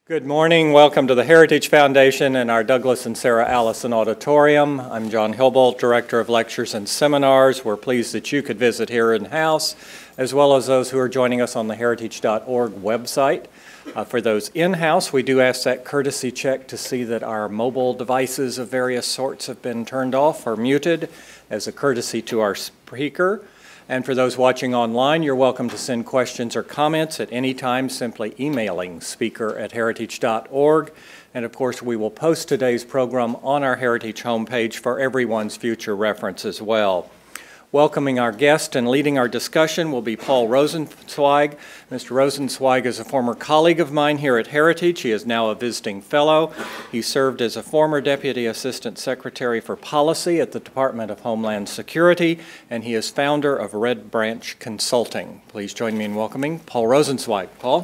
Good morning. Welcome to the Heritage Foundation and our Douglas and Sarah Allison Auditorium. I'm John Hilbolt, Director of Lectures and Seminars. We're pleased that you could visit here in-house, as well as those who are joining us on the heritage.org website. For those in-house, we do ask that courtesy check to see that our mobile devices of various sorts have been turned off or muted as a courtesy to our speaker. And for those watching online, you're welcome to send questions or comments at any time, simply emailing speaker@heritage.org. And of course, we will post today's program on our Heritage homepage for everyone's future reference as well. Welcoming our guest and leading our discussion will be Paul Rosenzweig. Mr. Rosenzweig is a former colleague of mine here at Heritage. He is now a visiting fellow. He served as a former Deputy Assistant Secretary for Policy at the Department of Homeland Security, and he is founder of Red Branch Consulting. Please join me in welcoming Paul Rosenzweig. Paul?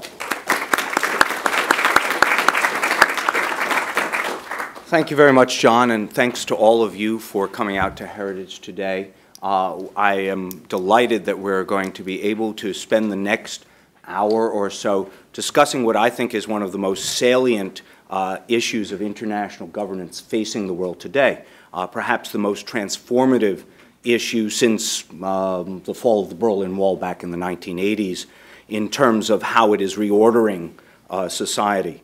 Thank you very much, John, and thanks to all of you for coming out to Heritage today. I am delighted that we're going to be able to spend the next hour or so discussing what I think is one of the most salient issues of international governance facing the world today, perhaps the most transformative issue since the fall of the Berlin Wall back in the 1980s in terms of how it is reordering society.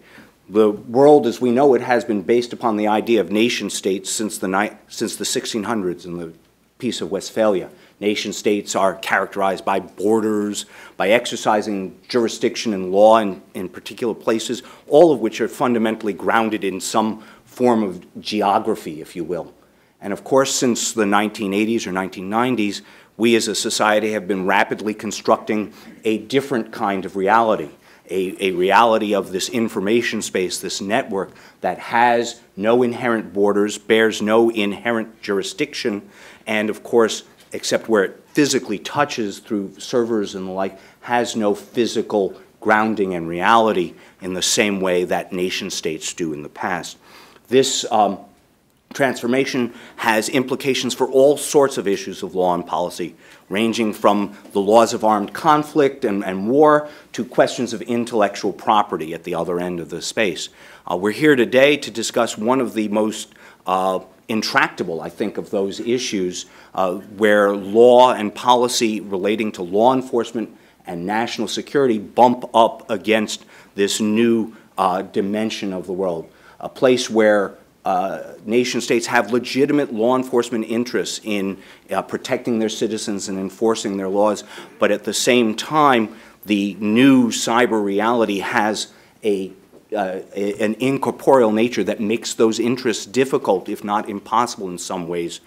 The world as we know it has been based upon the idea of nation-states since the 1600s and the Peace of Westphalia. Nation-states are characterized by borders, by exercising jurisdiction and law in particular places, all of which are fundamentally grounded in some form of geography, if you will. And of course, since the 1980s or 1990s, we as a society have been rapidly constructing a different kind of reality, a reality of this information space, this network that has no inherent borders, bears no inherent jurisdiction, and of course, except where it physically touches through servers and the like, has no physical grounding and reality in the same way that nation-states do in the past. This transformation has implications for all sorts of issues of law and policy, ranging from the laws of armed conflict and war to questions of intellectual property at the other end of the space. We're here today to discuss one of the most intractable, I think, of those issues where law and policy relating to law enforcement and national security bump up against this new dimension of the world, a place where nation-states have legitimate law enforcement interests in protecting their citizens and enforcing their laws, but at the same time, the new cyber reality has an incorporeal nature that makes those interests difficult, if not impossible in some ways,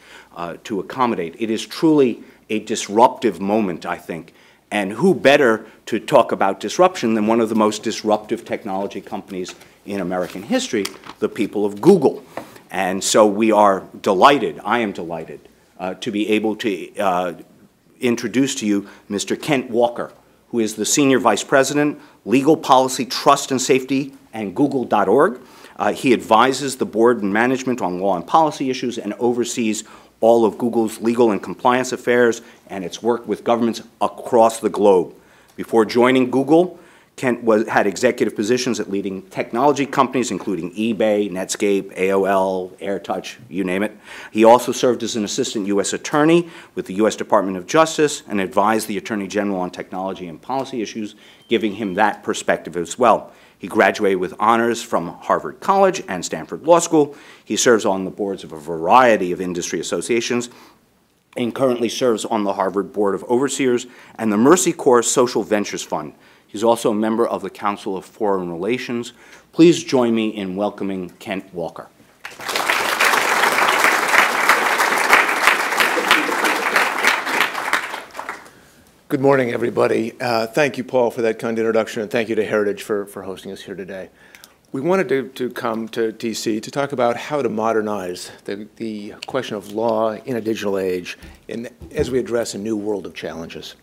to accommodate. It is truly a disruptive moment, I think. And who better to talk about disruption than one of the most disruptive technology companies in American history, the people of Google. And so we are delighted, I am delighted, to be able to introduce to you Mr. Kent Walker, who is the Senior Vice President, Legal Policy, Trust and Safety, and Google.org. He advises the board and management on law and policy issues and oversees all of Google's legal and compliance affairs and its work with governments across the globe. Before joining Google, Kent had executive positions at leading technology companies, including eBay, Netscape, AOL, AirTouch, you name it. He also served as an assistant U.S. attorney with the U.S. Department of Justice and advised the Attorney General on technology and policy issues, giving him that perspective as well. He graduated with honors from Harvard College and Stanford Law School. He serves on the boards of a variety of industry associations and currently serves on the Harvard Board of Overseers and the Mercy Corps Social Ventures Fund. He's also a member of the Council of Foreign Relations. Please join me in welcoming Kent Walker. Good morning, everybody. Thank you, Paul, for that kind introduction, and thank you to Heritage for hosting us here today. We wanted to come to DC to talk about how to modernize the question of law in a digital age as we address a new world of challenges.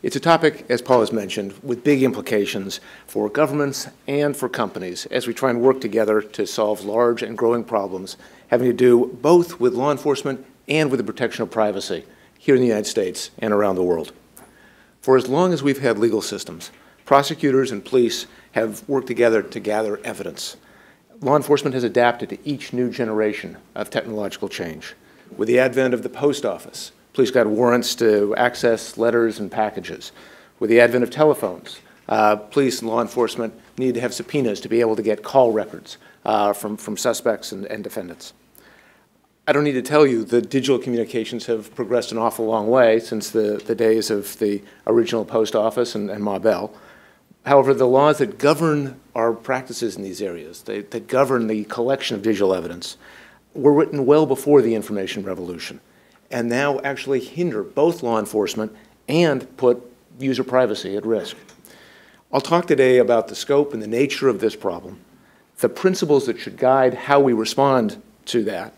It's a topic, as Paul has mentioned, with big implications for governments and for companies as we try and work together to solve large and growing problems having to do both with law enforcement and with the protection of privacy here in the United States and around the world. For as long as we've had legal systems, prosecutors and police have worked together to gather evidence. Law enforcement has adapted to each new generation of technological change. With the advent of the post office, police got warrants to access letters and packages. With the advent of telephones, police and law enforcement need to have subpoenas to be able to get call records from suspects and defendants. I don't need to tell you that digital communications have progressed an awful long way since the days of the original post office and Ma Bell. However, the laws that govern our practices in these areas, that govern the collection of digital evidence, were written well before the information revolution, and now actually hinder both law enforcement and put user privacy at risk. I'll talk today about the scope and the nature of this problem, the principles that should guide how we respond to that,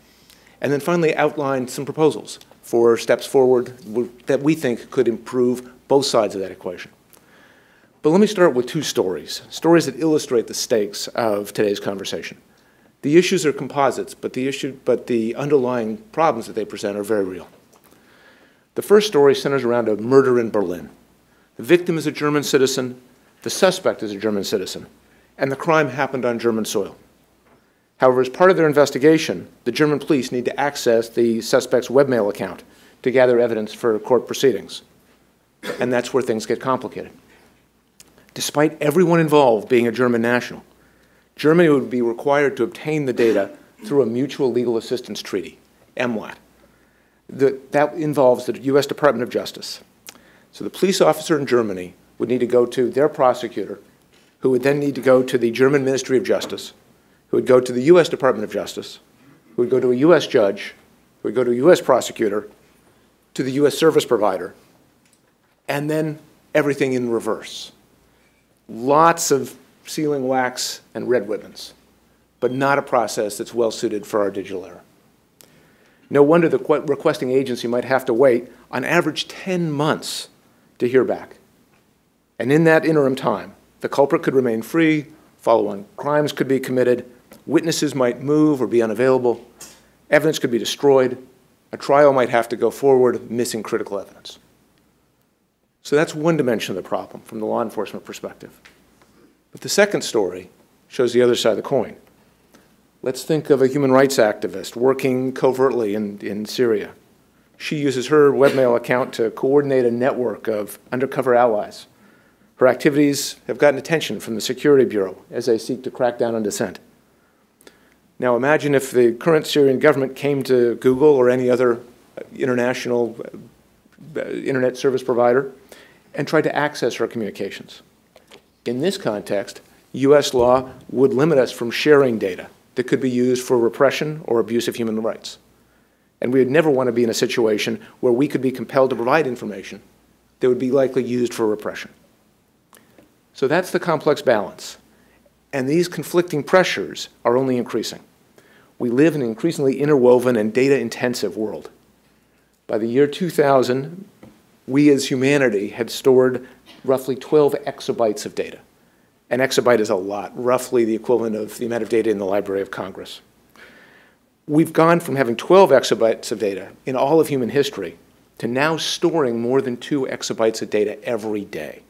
and then finally outline some proposals for steps forward that we think could improve both sides of that equation. But let me start with two stories that illustrate the stakes of today's conversation. The issues are composites, but the underlying problems that they present are very real. The first story centers around a murder in Berlin. The victim is a German citizen, the suspect is a German citizen, and the crime happened on German soil. However, as part of their investigation, the German police need to access the suspect's webmail account to gather evidence for court proceedings. And that's where things get complicated. Despite everyone involved being a German national, Germany would be required to obtain the data through a mutual legal assistance treaty, MLAT. That involves the U.S. Department of Justice. So the police officer in Germany would need to go to their prosecutor, who would then need to go to the German Ministry of Justice, who would go to the U.S. Department of Justice, who would go to a U.S. judge, who would go to a U.S. prosecutor, to the U.S. service provider, and then everything in reverse. Lots of sealing wax and red ribbons, but not a process that's well suited for our digital era. No wonder the requesting agency might have to wait on average 10 months to hear back. And in that interim time, the culprit could remain free, follow-on crimes could be committed, witnesses might move or be unavailable, evidence could be destroyed, a trial might have to go forward, missing critical evidence. So that's one dimension of the problem from the law enforcement perspective. But the second story shows the other side of the coin. Let's think of a human rights activist working covertly in Syria. She uses her webmail account to coordinate a network of undercover allies. Her activities have gotten attention from the Security Bureau as they seek to crack down on dissent. Now imagine if the current Syrian government came to Google or any other international internet service provider and tried to access her communications. In this context, U.S. law would limit us from sharing data that could be used for repression or abuse of human rights. And we would never want to be in a situation where we could be compelled to provide information that would be likely used for repression. So that's the complex balance. And these conflicting pressures are only increasing. We live in an increasingly interwoven and data-intensive world. By the year 2000, we as humanity had stored roughly 12 exabytes of data. An exabyte is a lot, roughly the equivalent of the amount of data in the Library of Congress. We've gone from having 12 exabytes of data in all of human history to now storing more than 2 exabytes of data every day.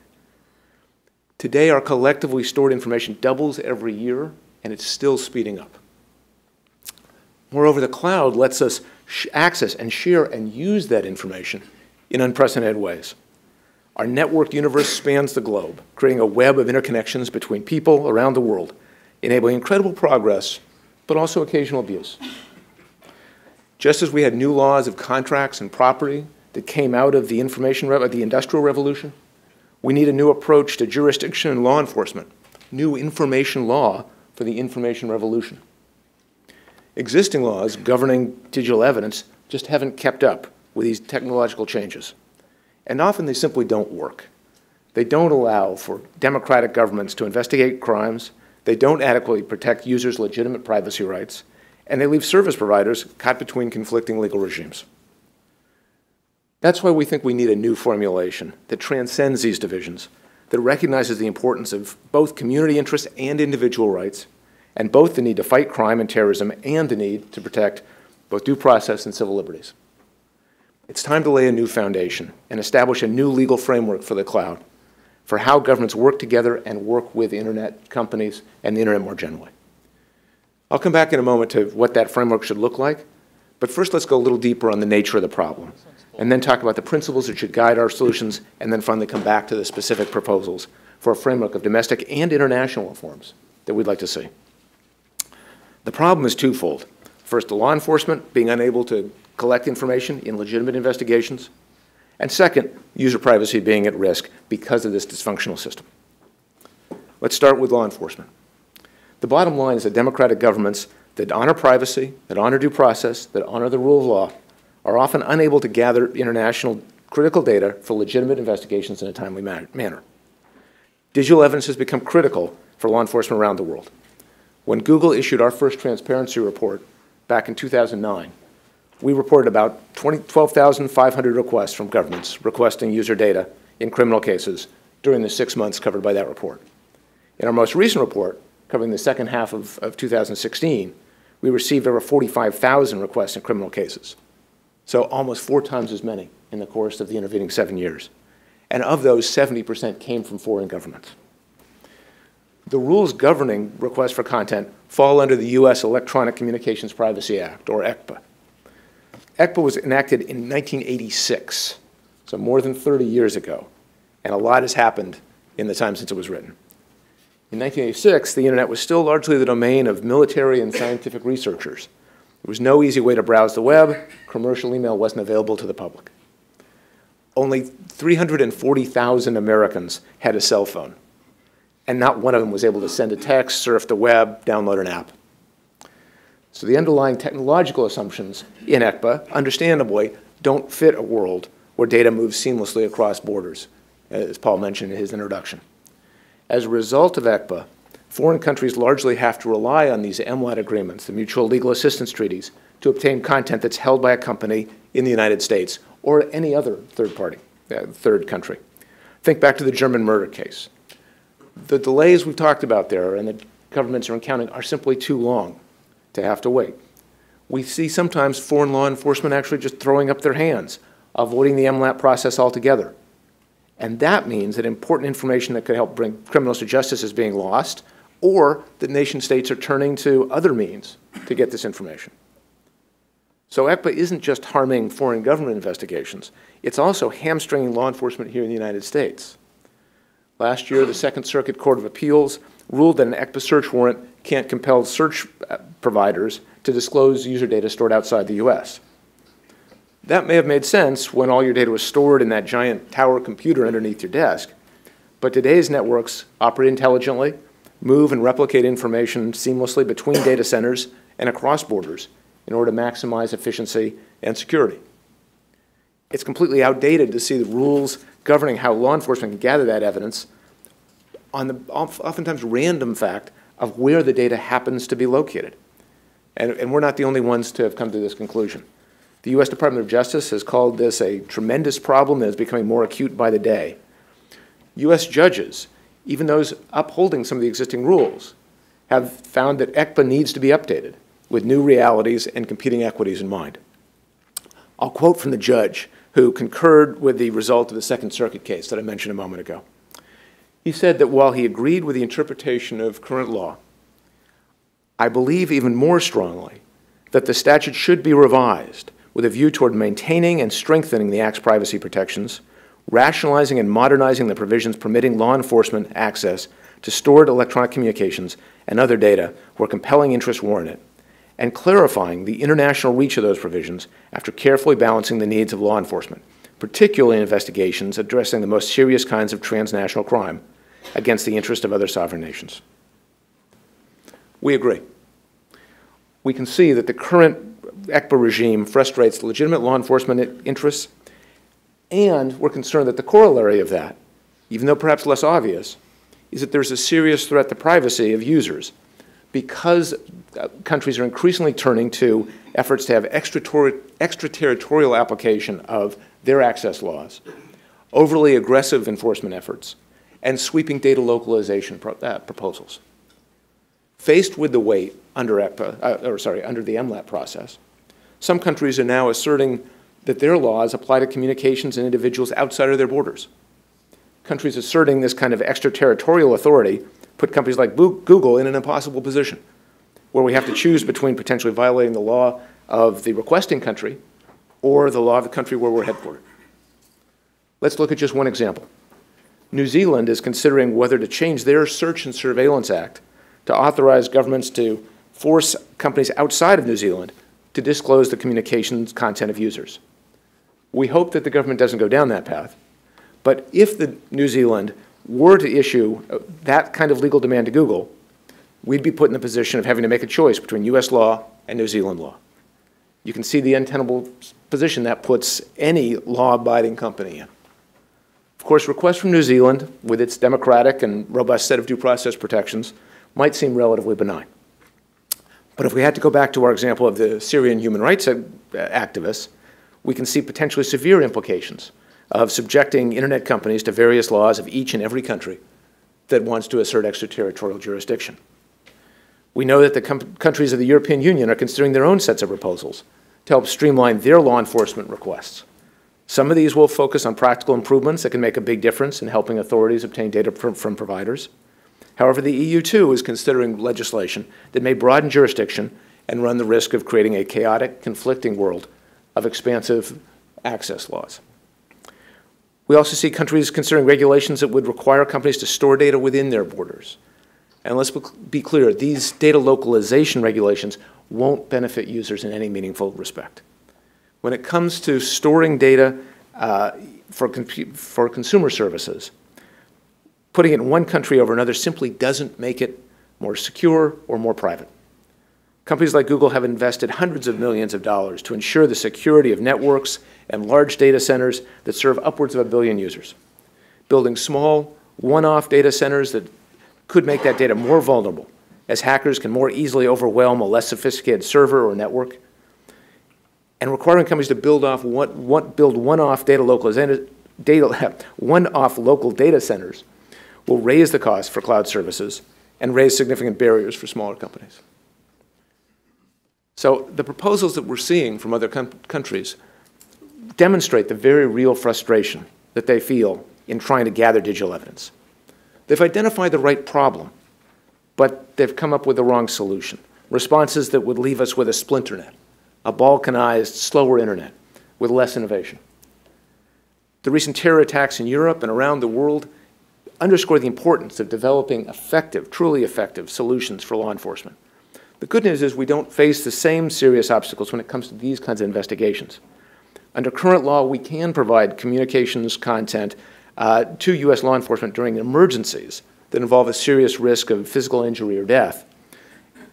Today, our collectively stored information doubles every year, and it's still speeding up. Moreover, the cloud lets us access and share and use that information in unprecedented ways. Our networked universe spans the globe, creating a web of interconnections between people around the world, enabling incredible progress, but also occasional abuse. Just as we had new laws of contracts and property that came out of the Industrial Revolution, we need a new approach to jurisdiction and law enforcement, new information law for the information revolution. Existing laws governing digital evidence just haven't kept up with these technological changes. And often they simply don't work. They don't allow for democratic governments to investigate crimes, they don't adequately protect users' legitimate privacy rights, and they leave service providers caught between conflicting legal regimes. That's why we think we need a new formulation that transcends these divisions, that recognizes the importance of both community interests and individual rights, and both the need to fight crime and terrorism and the need to protect both due process and civil liberties. It's time to lay a new foundation and establish a new legal framework for the cloud, for how governments work together and work with Internet companies and the Internet more generally. I'll come back in a moment to what that framework should look like, but first let's go a little deeper on the nature of the problem, and then talk about the principles that should guide our solutions, and then finally come back to the specific proposals for a framework of domestic and international reforms that we'd like to see. The problem is twofold. First, the law enforcement being unable to collect information in legitimate investigations, and second, user privacy being at risk because of this dysfunctional system. Let's start with law enforcement. The bottom line is that democratic governments that honor privacy, that honor due process, that honor the rule of law, are often unable to gather international critical data for legitimate investigations in a timely manner. Digital evidence has become critical for law enforcement around the world. When Google issued our first transparency report back in 2009, we reported about 12,500 requests from governments requesting user data in criminal cases during the 6 months covered by that report. In our most recent report, covering the second half of 2016, we received over 45,000 requests in criminal cases. So almost 4 times as many in the course of the intervening 7 years. And of those, 70% came from foreign governments. The rules governing requests for content fall under the U.S. Electronic Communications Privacy Act, or ECPA. ECPA was enacted in 1986, so more than 30 years ago, and a lot has happened in the time since it was written. In 1986, the Internet was still largely the domain of military and scientific researchers. There was no easy way to browse the web. Commercial email wasn't available to the public. Only 340,000 Americans had a cell phone, and not one of them was able to send a text, surf the web, download an app. So the underlying technological assumptions in ECPA, understandably, don't fit a world where data moves seamlessly across borders, as Paul mentioned in his introduction. As a result of ECPA, foreign countries largely have to rely on these MLAT agreements, the Mutual Legal Assistance Treaties, to obtain content that's held by a company in the United States or any other third country. Think back to the German murder case. The delays we've talked about there and that governments are encountering are simply too long to have to wait. We see sometimes foreign law enforcement actually just throwing up their hands, avoiding the MLAT process altogether. And that means that important information that could help bring criminals to justice is being lost, or that nation states are turning to other means to get this information. So ECPA isn't just harming foreign government investigations, it's also hamstringing law enforcement here in the United States. Last year, the Second Circuit Court of Appeals ruled that an ECPA search warrant can't compel search providers to disclose user data stored outside the U.S. That may have made sense when all your data was stored in that giant tower computer underneath your desk, but today's networks operate intelligently, move and replicate information seamlessly between data centers and across borders in order to maximize efficiency and security. It's completely outdated to see the rules governing how law enforcement can gather that evidence on the oftentimes random fact of where the data happens to be located. And we're not the only ones to have come to this conclusion. The U.S. Department of Justice has called this a tremendous problem that is becoming more acute by the day. U.S. judges, even those upholding some of the existing rules, have found that ECPA needs to be updated with new realities and competing equities in mind. I'll quote from the judge who concurred with the result of the Second Circuit case that I mentioned a moment ago. He said that while he agreed with the interpretation of current law, I believe even more strongly that the statute should be revised with a view toward maintaining and strengthening the Act's privacy protections, rationalizing and modernizing the provisions permitting law enforcement access to stored electronic communications and other data where compelling interests warrant it, and clarifying the international reach of those provisions after carefully balancing the needs of law enforcement, particularly in investigations addressing the most serious kinds of transnational crime against the interest of other sovereign nations. We agree. We can see that the current ECPA regime frustrates legitimate law enforcement interests, and we're concerned that the corollary of that, even though perhaps less obvious, is that there's a serious threat to privacy of users because countries are increasingly turning to efforts to have extraterritorial application of their access laws, overly aggressive enforcement efforts, and sweeping data localization proposals. Faced with the weight under under the MLAT process, some countries are now asserting that their laws apply to communications and individuals outside of their borders. countries asserting this kind of extraterritorial authority put companies like Google in an impossible position, where we have to choose between potentially violating the law of the requesting country or the law of the country where we're headquartered. Let's look at just one example. New Zealand is considering whether to change their Search and Surveillance Act to authorize governments to force companies outside of New Zealand to disclose the communications content of users. We hope that the government doesn't go down that path, but if New Zealand were to issue that kind of legal demand to Google, we'd be put in the position of having to make a choice between US law and New Zealand law. You can see the untenable position that puts any law-abiding company in. Of course, requests from New Zealand, with its democratic and robust set of due process protections, might seem relatively benign. But if we had to go back to our example of the Syrian human rights activists, we can see potentially severe implications of subjecting internet companies to various laws of each and every country that wants to assert extraterritorial jurisdiction. We know that the countries of the European Union are considering their own sets of proposals to help streamline their law enforcement requests. Some of these will focus on practical improvements that can make a big difference in helping authorities obtain data from providers. However, the EU, too, is considering legislation that may broaden jurisdiction and run the risk of creating a chaotic, conflicting world of expansive access laws. We also see countries considering regulations that would require companies to store data within their borders. And let's be clear, these data localization regulations won't benefit users in any meaningful respect. When it comes to storing data for consumer services, putting it in one country over another simply doesn't make it more secure or more private. Companies like Google have invested hundreds of millions of dollars to ensure the security of networks and large data centers that serve upwards of 1 billion users. Building small, one-off data centers that could make that data more vulnerable, as hackers can more easily overwhelm a less sophisticated server or network, and requiring companies to build one-off one-off local data centers will raise the cost for cloud services and raise significant barriers for smaller companies. So the proposals that we're seeing from other countries demonstrate the very real frustration that they feel in trying to gather digital evidence. They've identified the right problem, but they've come up with the wrong solution. Responses that would leave us with a splinternet, a balkanized, slower internet with less innovation. The recent terror attacks in Europe and around the world underscore the importance of developing effective, truly effective solutions for law enforcement. The good news is we don't face the same serious obstacles when it comes to these kinds of investigations. Under current law, we can provide communications content to U.S. law enforcement during emergencies that involve a serious risk of physical injury or death.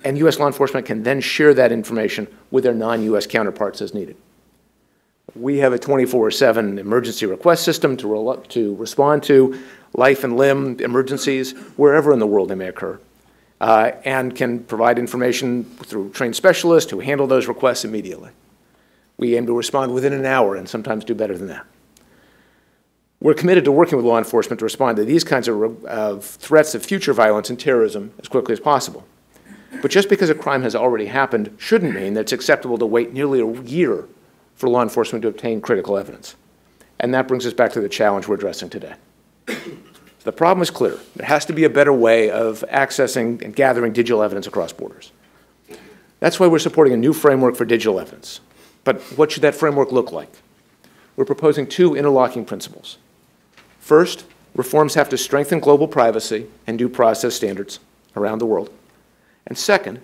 And U.S. law enforcement can then share that information with their non-U.S. counterparts as needed. We have a 24/7 emergency request system to respond to life and limb emergencies wherever in the world they may occur, and can provide information through trained specialists who handle those requests immediately. We aim to respond within an hour and sometimes do better than that. We're committed to working with law enforcement to respond to these kinds of threats of future violence and terrorism as quickly as possible. But just because a crime has already happened shouldn't mean that it's acceptable to wait nearly a year for law enforcement to obtain critical evidence. And that brings us back to the challenge we're addressing today. The problem is clear. There has to be a better way of accessing and gathering digital evidence across borders. That's why we're supporting a new framework for digital evidence. But what should that framework look like? We're proposing two interlocking principles. First, reforms have to strengthen global privacy and due process standards around the world. And second,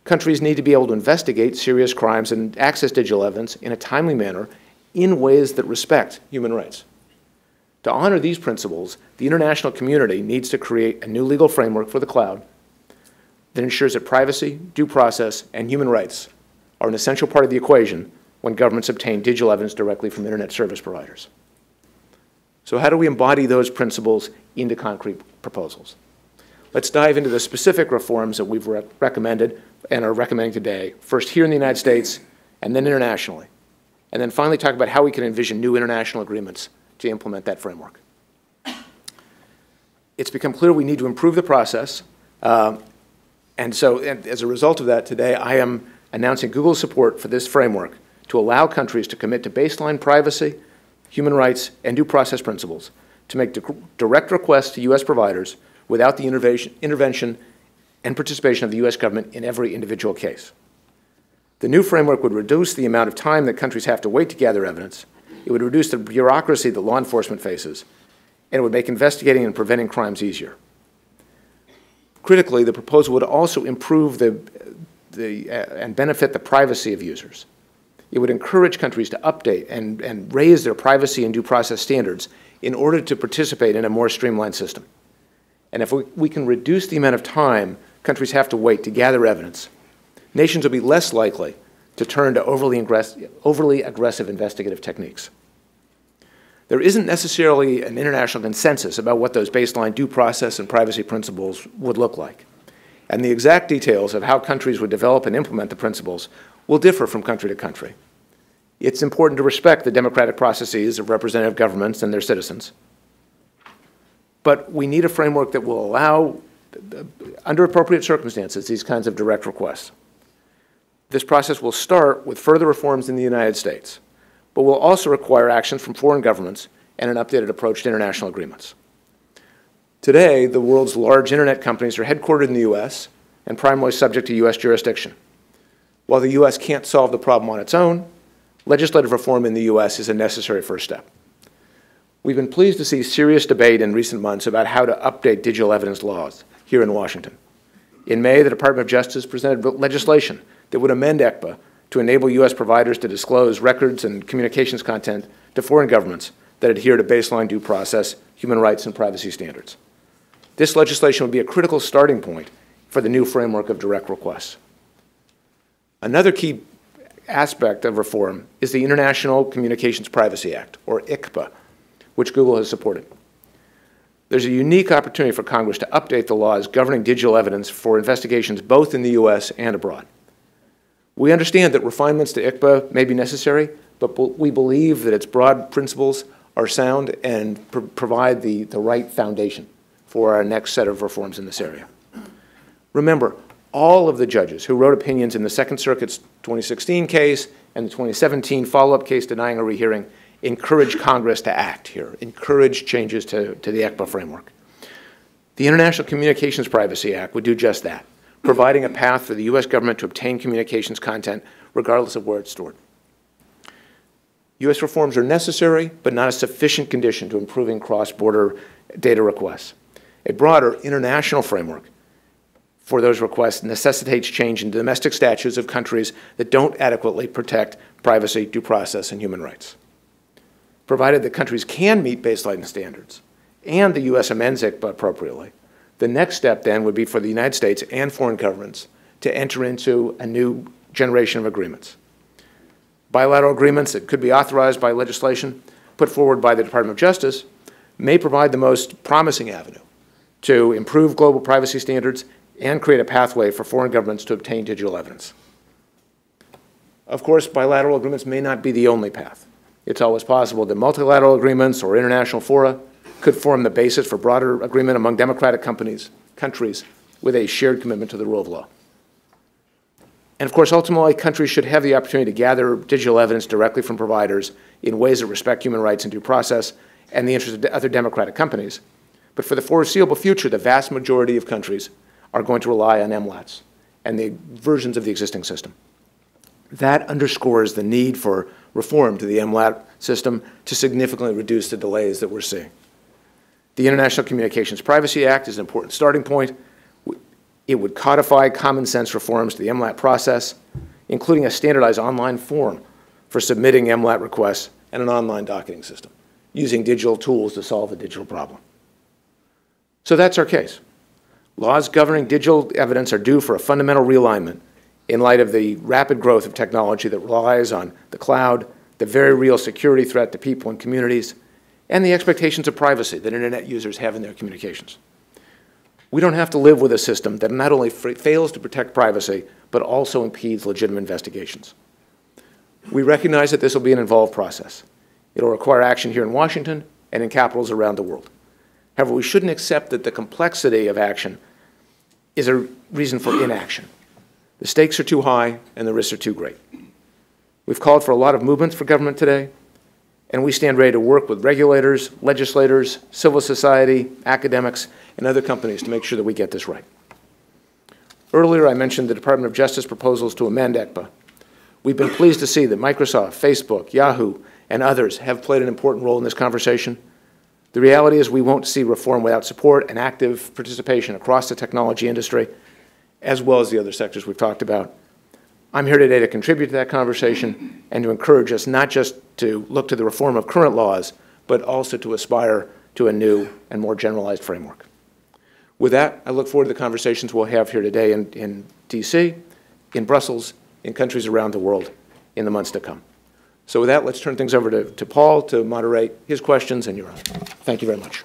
countries need to be able to investigate serious crimes and access digital evidence in a timely manner in ways that respect human rights. To honor these principles, the international community needs to create a new legal framework for the cloud that ensures that privacy, due process, and human rights are an essential part of the equation when governments obtain digital evidence directly from internet service providers. So how do we embody those principles into concrete proposals? Let's dive into the specific reforms that we've recommended and are recommending today, first here in the United States and then internationally, and then finally talk about how we can envision new international agreements to implement that framework. It's become clear we need to improve the process, and as a result of that, today I am announcing Google's support for this framework to allow countries to commit to baseline privacy, human rights, and due process principles to make direct requests to U.S. providers without the intervention and participation of the U.S. government in every individual case. The new framework would reduce the amount of time that countries have to wait to gather evidence. It would reduce the bureaucracy that law enforcement faces, and it would make investigating and preventing crimes easier. Critically, the proposal would also improve and benefit the privacy of users. It would encourage countries to update and raise their privacy and due process standards in order to participate in a more streamlined system. And if we can reduce the amount of time countries have to wait to gather evidence, nations will be less likely to turn to overly aggressive investigative techniques. There isn't necessarily an international consensus about what those baseline due process and privacy principles would look like. And the exact details of how countries would develop and implement the principles will differ from country to country. It's important to respect the democratic processes of representative governments and their citizens. But we need a framework that will allow, under appropriate circumstances, these kinds of direct requests. This process will start with further reforms in the United States, but will also require actions from foreign governments and an updated approach to international agreements. Today, the world's large internet companies are headquartered in the U.S. and primarily subject to U.S. jurisdiction. While the U.S. can't solve the problem on its own, legislative reform in the U.S. is a necessary first step. We've been pleased to see serious debate in recent months about how to update digital evidence laws here in Washington. In May, the Department of Justice presented legislation that would amend ECPA to enable U.S. providers to disclose records and communications content to foreign governments that adhere to baseline due process, human rights, and privacy standards. This legislation would be a critical starting point for the new framework of direct requests. Another key aspect of reform is the International Communications Privacy Act, or ICPA, which Google has supported. There's a unique opportunity for Congress to update the laws governing digital evidence for investigations both in the U.S. and abroad. We understand that refinements to ICPA may be necessary, but we believe that its broad principles are sound and provide the right foundation for our next set of reforms in this area. Remember, all of the judges who wrote opinions in the Second Circuit's 2016 case and the 2017 follow-up case denying a rehearing encourage Congress to act here, encourage changes to the ECPA framework. The International Communications Privacy Act would do just that, providing a path for the U.S. government to obtain communications content regardless of where it's stored. U.S. reforms are necessary, but not a sufficient condition to improving cross-border data requests. A broader international framework for those requests necessitates change in domestic statutes of countries that don't adequately protect privacy, due process, and human rights. Provided that countries can meet baseline standards and the U.S. amends ICPA appropriately, the next step then would be for the United States and foreign governments to enter into a new generation of agreements. Bilateral agreements that could be authorized by legislation put forward by the Department of Justice may provide the most promising avenue to improve global privacy standards and create a pathway for foreign governments to obtain digital evidence. Of course, bilateral agreements may not be the only path. It's always possible that multilateral agreements or international fora could form the basis for broader agreement among democratic countries with a shared commitment to the rule of law. And of course, ultimately, countries should have the opportunity to gather digital evidence directly from providers in ways that respect human rights and due process and the interests of other democratic companies. But for the foreseeable future, the vast majority of countries are going to rely on MLATs and the versions of the existing system. That underscores the need for reform to the MLAT system to significantly reduce the delays that we're seeing. The International Communications Privacy Act is an important starting point. It would codify common sense reforms to the MLAT process, including a standardized online form for submitting MLAT requests and an online docketing system, using digital tools to solve a digital problem. So that's our case. Laws governing digital evidence are due for a fundamental realignment in light of the rapid growth of technology that relies on the cloud, the very real security threat to people and communities, and the expectations of privacy that Internet users have in their communications. We don't have to live with a system that not only fails to protect privacy, but also impedes legitimate investigations. We recognize that this will be an involved process. It will require action here in Washington and in capitals around the world. However, we shouldn't accept that the complexity of action is a reason for inaction. The stakes are too high and the risks are too great. We've called for a lot of movements for government today, and we stand ready to work with regulators, legislators, civil society, academics, and other companies to make sure that we get this right. Earlier, I mentioned the Department of Justice proposals to amend ECPA. We've been pleased to see that Microsoft, Facebook, Yahoo, and others have played an important role in this conversation. The reality is we won't see reform without support and active participation across the technology industry, as well as the other sectors we've talked about. I'm here today to contribute to that conversation and to encourage us not just to look to the reform of current laws, but also to aspire to a new and more generalized framework. With that, I look forward to the conversations we'll have here today in D.C., in Brussels, in countries around the world in the months to come. So with that, let's turn things over to Paul to moderate his questions and your own. Thank you very much.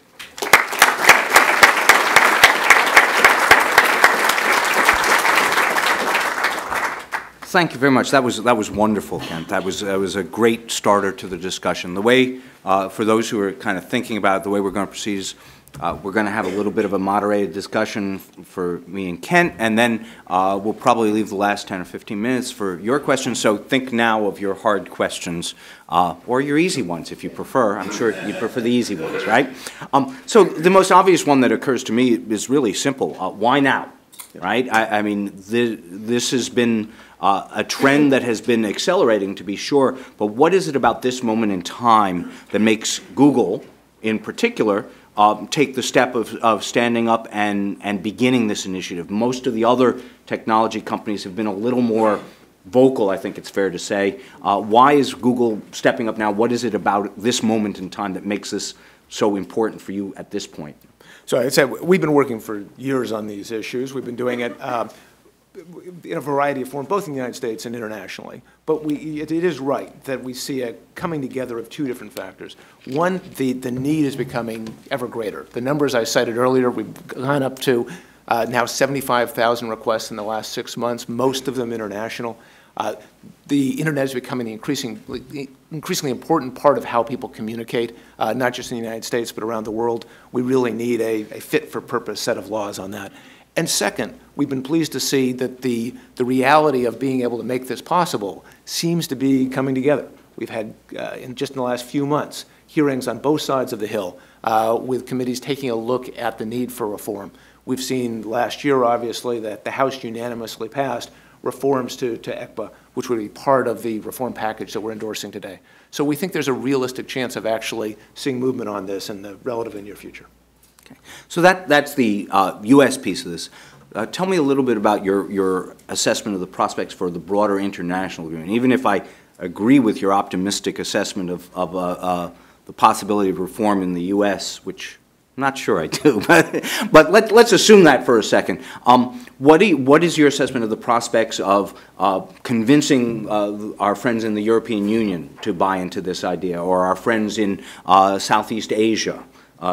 Thank you very much. That was wonderful, Kent. That was a great starter to the discussion. The way, for those who are kind of thinking about it, the way we're going to proceed is we're going to have a little bit of a moderated discussion for me and Kent, and then we'll probably leave the last 10 or 15 minutes for your questions. So think now of your hard questions, or your easy ones if you prefer. I'm sure you prefer the easy ones, right? So the most obvious one that occurs to me is really simple. Why now? Right? I mean, this has been a trend that has been accelerating, to be sure, but what is it about this moment in time that makes Google, in particular, take the step of standing up and beginning this initiative? Most of the other technology companies have been a little more vocal, I think it's fair to say. Why is Google stepping up now? What is it about this moment in time that makes this so important for you at this point? So I'd say we've been working for years on these issues. We've been doing it in a variety of forms, both in the United States and internationally. But it is right that we see a coming together of two different factors. One, the need is becoming ever greater. The numbers I cited earlier, we've gone up to now 75,000 requests in the last 6 months, most of them international. The Internet is becoming an increasingly important part of how people communicate, not just in the United States, but around the world. We really need a fit-for-purpose set of laws on that. And second, we've been pleased to see that the reality of being able to make this possible seems to be coming together. We've had, just in the last few months, hearings on both sides of the Hill with committees taking a look at the need for reform. We've seen last year, obviously, that the House unanimously passed reforms to ECPA, which would be part of the reform package that we're endorsing today. So we think there's a realistic chance of actually seeing movement on this in the relatively near future. Okay. So that's the U.S. piece of this. Tell me a little bit about your assessment of the prospects for the broader international agreement. Even if I agree with your optimistic assessment of the possibility of reform in the U.S., which I'm not sure I do, but let's assume that for a second. What is your assessment of the prospects of convincing our friends in the European Union to buy into this idea, or our friends in Southeast Asia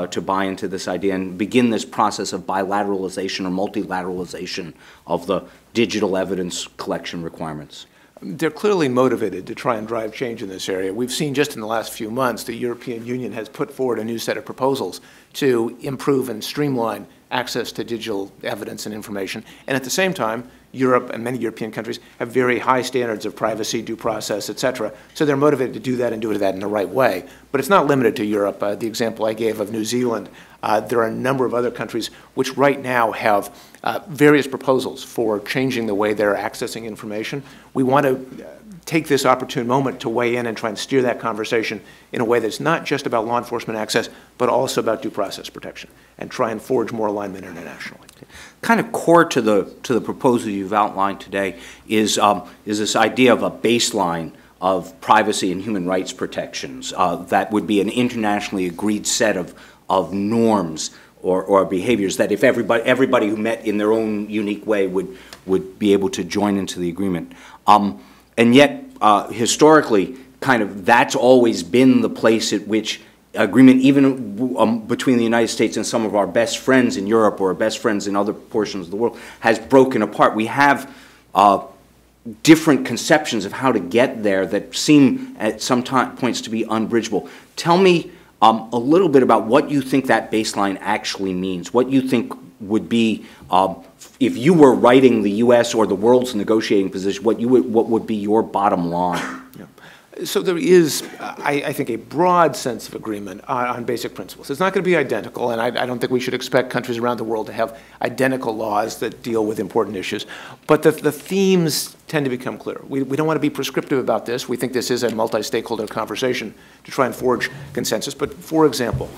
to buy into this idea and begin this process of bilateralization or multilateralization of the digital evidence collection requirements? They're clearly motivated to try and drive change in this area. We've seen just in the last few months the European Union has put forward a new set of proposals to improve and streamline access to digital evidence and information. And at the same time, Europe and many European countries have very high standards of privacy, due process, et cetera. So they're motivated to do that and do that in the right way. But it's not limited to Europe. The example I gave of New Zealand, there are a number of other countries which right now have various proposals for changing the way they're accessing information. We want to take this opportune moment to weigh in and try and steer that conversation in a way that's not just about law enforcement access, but also about due process protection, and try and forge more alignment internationally. Kind of core to the proposal you've outlined today is this idea of a baseline of privacy and human rights protections that would be an internationally agreed set of norms or behaviors that if everybody who met in their own unique way would be able to join into the agreement. And yet, historically, kind of that's always been the place at which agreement, even between the United States and some of our best friends in Europe or our best friends in other portions of the world, has broken apart. We have different conceptions of how to get there that seem at some points to be unbridgeable. Tell me a little bit about what you think that baseline actually means, what you think would be, if you were writing the U.S. or the world's negotiating position, what would be your bottom line? Yeah. So there is, I think, a broad sense of agreement on basic principles. It's not going to be identical, and I don't think we should expect countries around the world to have identical laws that deal with important issues. But the themes tend to become clear. We don't want to be prescriptive about this. We think this is a multi-stakeholder conversation to try and forge consensus. But for example,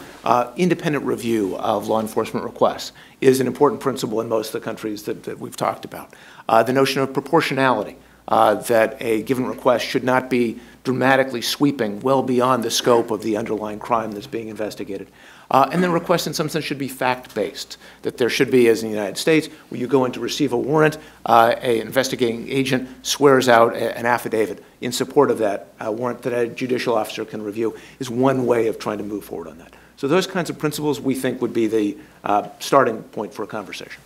independent review of law enforcement requests is an important principle in most of the countries that we've talked about. The notion of proportionality, that a given request should not be dramatically sweeping well beyond the scope of the underlying crime that's being investigated. And then requests in some sense should be fact-based, that there should be, as in the United States, when you go in to receive a warrant, an investigating agent swears out an affidavit in support of that warrant that a judicial officer can review, is one way of trying to move forward on that. So those kinds of principles we think would be the starting point for a conversation.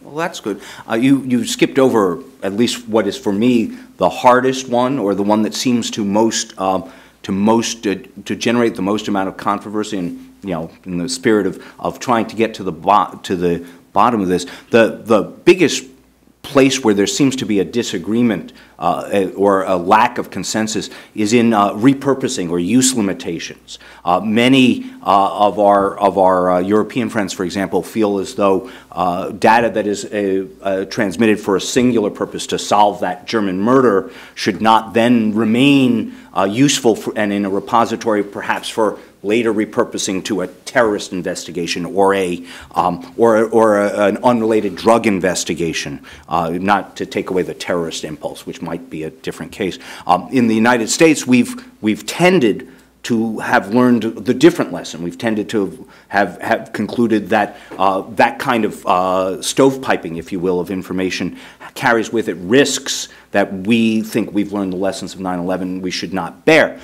Well, that's good. You skipped over at least what is for me the hardest one, or the one that seems to generate the most amount of controversy, and in the spirit of trying to get to the bottom of this. The biggest place where there seems to be a disagreement or a lack of consensus is in repurposing or use limitations. Many of our European friends, for example, feel as though data that is transmitted for a singular purpose to solve that German murder should not then remain useful and in a repository perhaps for later repurposing to a terrorist investigation or an unrelated drug investigation, not to take away the terrorist impulse, which might be a different case. In the United States, we've tended to have learned the different lesson. We've tended to have concluded that that kind of stovepiping, if you will, of information carries with it risks that we think we've learned the lessons of 9/11 we should not bear.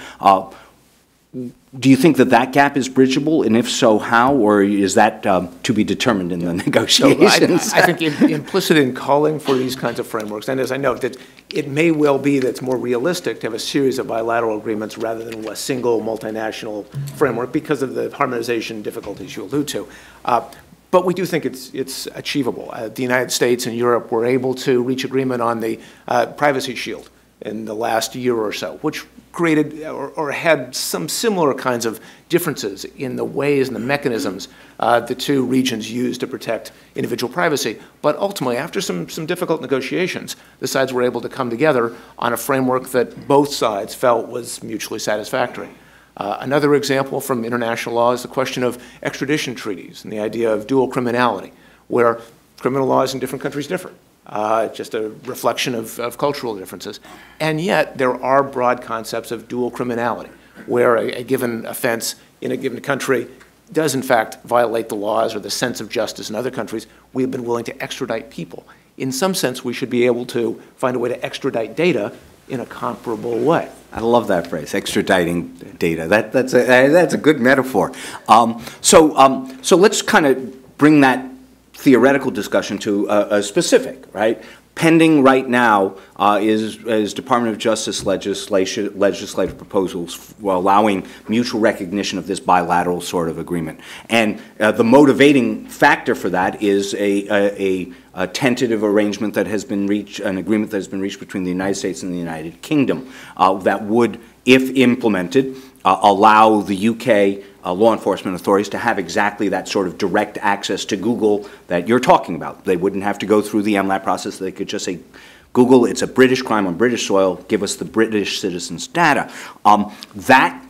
Do you think that gap is bridgeable, and if so, how, or is that to be determined in the negotiations? So I think implicit in calling for these kinds of frameworks, and as I note, that it may well be that it's more realistic to have a series of bilateral agreements rather than a single multinational framework because of the harmonization difficulties you allude to. But we do think it's achievable. The United States and Europe were able to reach agreement on the privacy shield in the last year or so, which created or had some similar kinds of differences in the ways and the mechanisms the two regions use to protect individual privacy. But ultimately, after some difficult negotiations, the sides were able to come together on a framework that both sides felt was mutually satisfactory. Another example from international law is the question of extradition treaties and the idea of dual criminality, where criminal laws in different countries differ. Just a reflection of cultural differences. And yet, there are broad concepts of dual criminality, where a given offense in a given country does, in fact, violate the laws or the sense of justice in other countries. We've been willing to extradite people. In some sense, we should be able to find a way to extradite data in a comparable way. I love that phrase, extraditing data. That's a good metaphor. So let's kind of bring that theoretical discussion to a specific, right? Pending right now is Department of Justice legislative proposals allowing mutual recognition of this bilateral sort of agreement. And the motivating factor for that is a tentative arrangement that has been reached, an agreement that has been reached between the United States and the United Kingdom that would, if implemented, allow the UK law enforcement authorities to have exactly that sort of direct access to Google that you're talking about. They wouldn't have to go through the MLAT process. They could just say, Google, it's a British crime on British soil. Give us the British citizens' data. That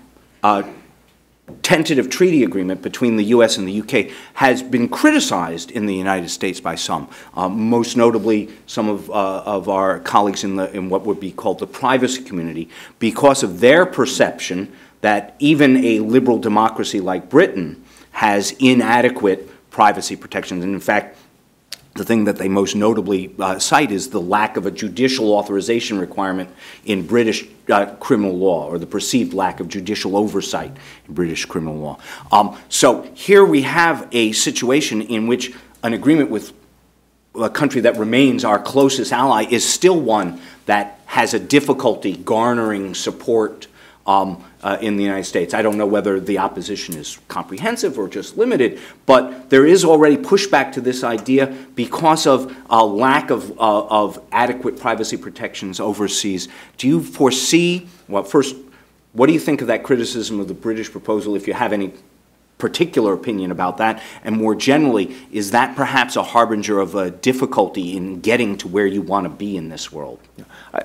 tentative treaty agreement between the U.S. and the U.K. has been criticized in the United States by some, most notably some of our colleagues in what would be called the privacy community, because of their perception that even a liberal democracy like Britain has inadequate privacy protections. And in fact, the thing that they most notably cite is the lack of a judicial authorization requirement in British criminal law, or the perceived lack of judicial oversight in British criminal law. So here we have a situation in which an agreement with a country that remains our closest ally is still one that has a difficulty garnering support in the United States. I don't know whether the opposition is comprehensive or just limited, but there is already pushback to this idea because of a lack of adequate privacy protections overseas. Do you foresee, well, first, What do you think of that criticism of the British proposal, if you have any particular opinion about that? And more generally, is that perhaps a harbinger of a difficulty in getting to where you want to be in this world?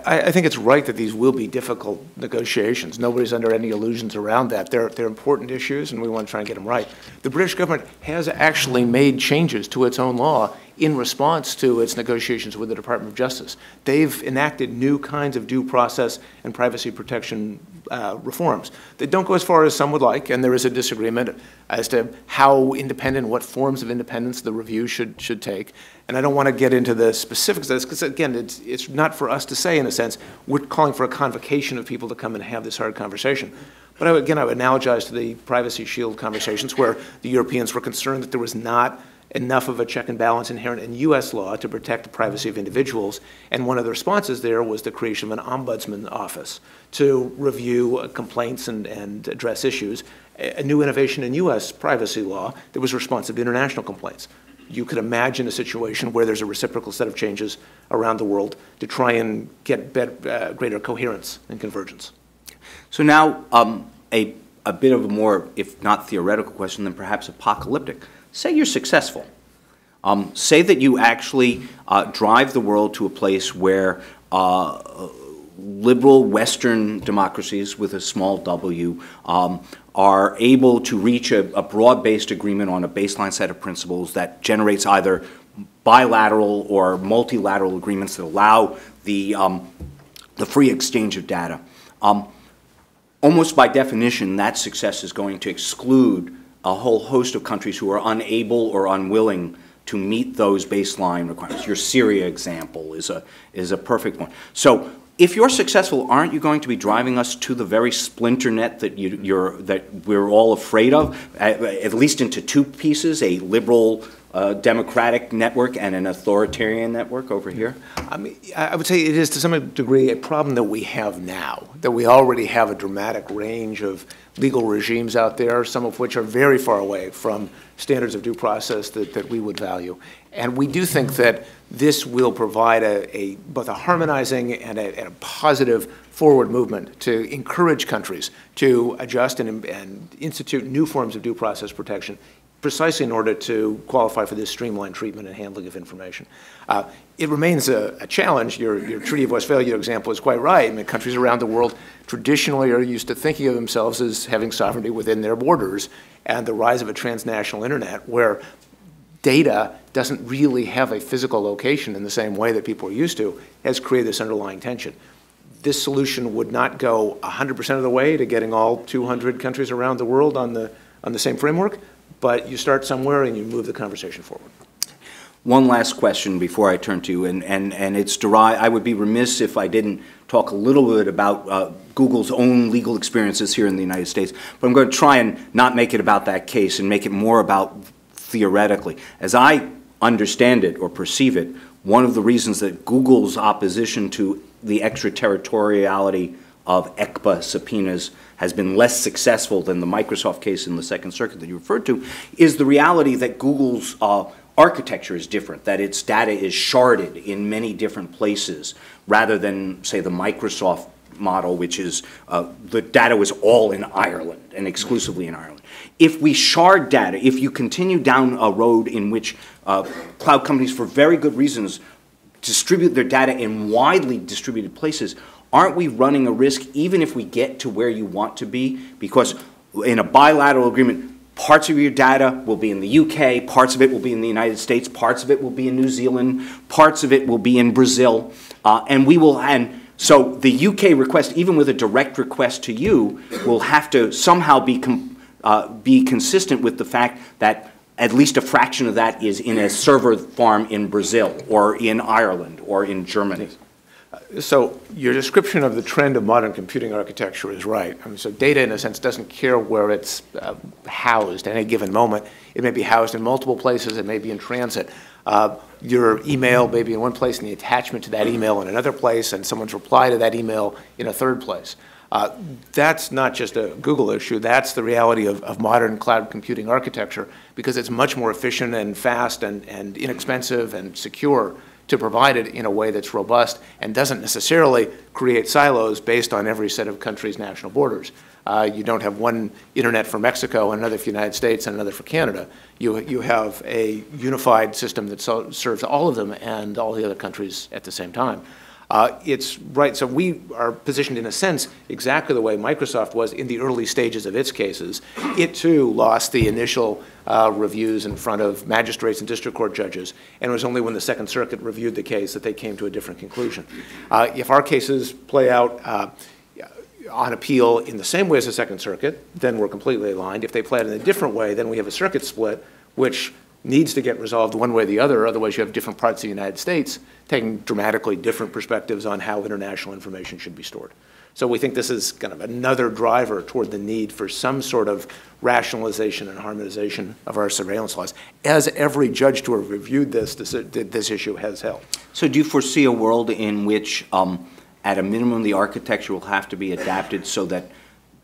I think it's right that these will be difficult negotiations. Nobody's under any illusions around that. They're important issues, and we want to try and get them right. The British government has actually made changes to its own law in response to its negotiations with the Department of Justice. They've enacted new kinds of due process and privacy protection reforms that don't go as far as some would like, and there is a disagreement as to how independent, what forms of independence the review should take. And I don't want to get into the specifics of this, because again, it's not for us to say, in a sense. We're calling for a convocation of people to come and have this hard conversation. But I would analogize to the Privacy Shield conversations, where the Europeans were concerned that there was not enough of a check and balance inherent in U.S. law to protect the privacy of individuals. And one of the responses there was the creation of an ombudsman office to review complaints and address issues, a new innovation in U.S. privacy law that was responsive to international complaints. You could imagine a situation where there's a reciprocal set of changes around the world to try and get greater coherence and convergence. So now a bit of a more, if not theoretical question, then perhaps apocalyptic. Say you're successful. Say that you actually drive the world to a place where liberal Western democracies with a small w are able to reach a broad-based agreement on a baseline set of principles that generates either bilateral or multilateral agreements that allow the free exchange of data. Almost by definition, that success is going to exclude a whole host of countries who are unable or unwilling to meet those baseline requirements. Your Syria example is a perfect one. So if you're successful, aren't you going to be driving us to the very splinter net that that we're all afraid of, at least into two pieces, a liberal democratic network and an authoritarian network over here? I mean, I would say it is to some degree a problem that we have now, that we already have a dramatic range of legal regimes out there, some of which are very far away from standards of due process that we would value. And we do think that this will provide both a harmonizing and a positive forward movement to encourage countries to adjust and institute new forms of due process protection, precisely in order to qualify for this streamlined treatment and handling of information. It remains a challenge. Your Treaty of Westphalia example is quite right. I mean, countries around the world traditionally are used to thinking of themselves as having sovereignty within their borders, and the rise of a transnational internet where data doesn't really have a physical location in the same way that people are used to has created this underlying tension. This solution would not go 100% of the way to getting all 200 countries around the world on the same framework, but you start somewhere and you move the conversation forward. One last question before I turn to you, and it's derived. I would be remiss if I didn't talk a little bit about Google's own legal experiences here in the United States, but I'm going to try and not make it about that case and make it more about theoretically. As I understand it or perceive it, one of the reasons that Google's opposition to the extraterritoriality of ECPA subpoenas has been less successful than the Microsoft case in the Second Circuit that you referred to is the reality that Google's architecture is different, that its data is sharded in many different places rather than, say, the Microsoft model, which is the data was all in Ireland and exclusively in Ireland. If we shard data, if you continue down a road in which cloud companies, for very good reasons, distribute their data in widely distributed places, aren't we running a risk, even if we get to where you want to be? Because in a bilateral agreement, parts of your data will be in the UK, parts of it will be in the United States, parts of it will be in New Zealand, parts of it will be in Brazil, and so the UK request, even with a direct request to you, will have to somehow be consistent with the fact that at least a fraction of that is in a server farm in Brazil or in Ireland or in Germany. So your description of the trend of modern computing architecture is right. I mean, so data, in a sense, doesn't care where it's housed at any given moment. It may be housed in multiple places. It may be in transit. Your email may be in one place and the attachment to that email in another place, and someone's reply to that email in a third place. That's not just a Google issue. That's the reality of modern cloud computing architecture, because it's much more efficient and fast and inexpensive and secure to provide it in a way that's robust and doesn't necessarily create silos based on every set of countries' national borders. You don't have one internet for Mexico and another for the United States and another for Canada. You have a unified system that serves all of them and all the other countries at the same time. It's right, so we are positioned in a sense exactly the way Microsoft was in the early stages of its cases. It too lost the initial reviews in front of magistrates and district court judges, and it was only when the Second Circuit reviewed the case that they came to a different conclusion. If our cases play out on appeal in the same way as the Second Circuit, then we're completely aligned. If they play it in a different way, then we have a circuit split, which needs to get resolved one way or the other. Otherwise, you have different parts of the United States taking dramatically different perspectives on how international information should be stored. So we think this is kind of another driver toward the need for some sort of rationalization and harmonization of our surveillance laws, as every judge to have reviewed this issue has held. So do you foresee a world in which, at a minimum, the architecture will have to be adapted so that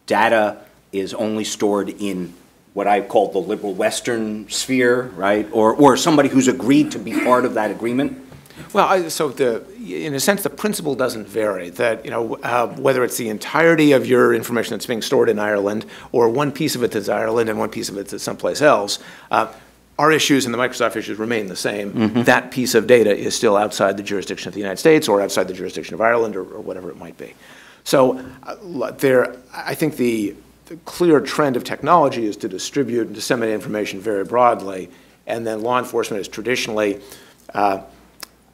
data is only stored in what I call the liberal Western sphere, right? Or somebody who's agreed to be part of that agreement? Well, in a sense, the principle doesn't vary. That, whether it's the entirety of your information that's being stored in Ireland, or one piece of it is Ireland and one piece of it is someplace else, our issues and the Microsoft issues remain the same. Mm-hmm. That piece of data is still outside the jurisdiction of the United States or outside the jurisdiction of Ireland or whatever it might be. So I think the clear trend of technology is to distribute and disseminate information very broadly, and then law enforcement has traditionally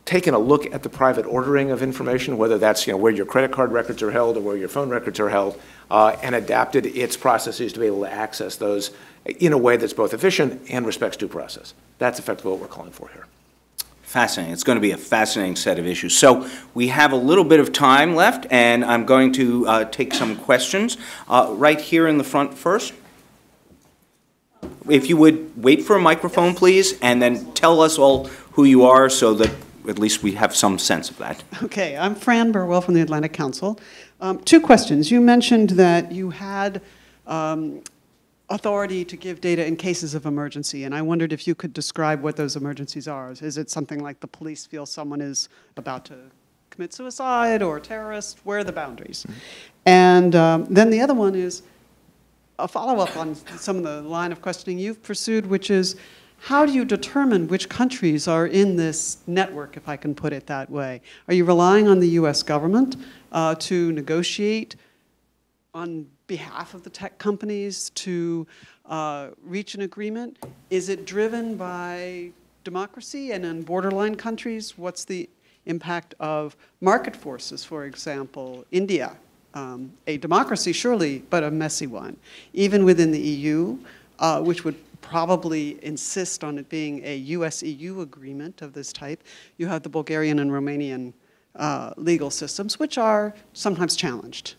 taken a look at the private ordering of information, whether that's where your credit card records are held or where your phone records are held, and adapted its processes to be able to access those in a way that's both efficient and respects due process. That's effectively what we're calling for here. Fascinating. It's going to be a fascinating set of issues. So we have a little bit of time left, and I'm going to take some questions. Right here in the front first. If you would wait for a microphone, please, and then tell us all who you are so that at least we have some sense of that. Okay, I'm Fran Burwell from the Atlantic Council. Two questions. You mentioned that you had authority to give data in cases of emergency, and I wondered if you could describe what those emergencies are. Is it something like the police feel someone is about to commit suicide or terrorist? Where are the boundaries? Mm-hmm. And then the other one is a follow-up on some of the line of questioning you've pursued, which is, how do you determine which countries are in this network, if I can put it that way? Are you relying on the US government to negotiate on behalf of the tech companies to reach an agreement? Is it driven by democracy? And in borderline countries, what's the impact of market forces, for example, India? A democracy, surely, but a messy one. Even within the EU, which would probably insist on it being a US-EU agreement of this type, you have the Bulgarian and Romanian legal systems, which are sometimes challenged.